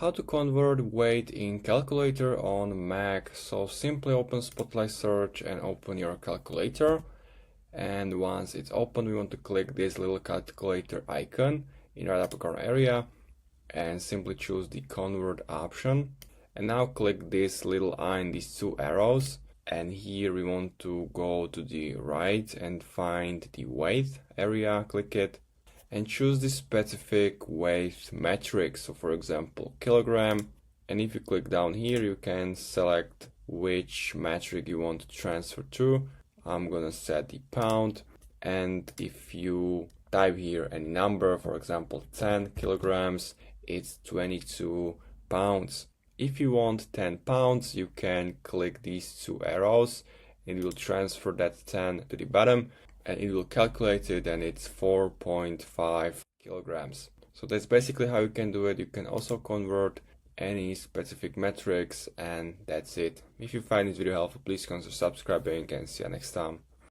How to convert weight in calculator on Mac. So simply open Spotlight Search and open your calculator. And once it's open, we want to click this little calculator icon in the right upper corner area and simply choose the convert option. And now click this little eye and these two arrows. And here we want to go to the right and find the weight area, click it and choose the specific weight metric. So for example, kilogram. And if you click down here, you can select which metric you want to transfer to. I'm gonna set the pound. And if you type here any number, for example, 10 kilograms, it's 22 pounds. If you want 10 pounds, you can click these two arrows. It will transfer that 10 to the bottom and it will calculate it, and it's 4.5 kilograms. So that's basically how you can do it. You can also convert any specific metrics, and that's it. If you find this video helpful, please consider subscribing and see you next time.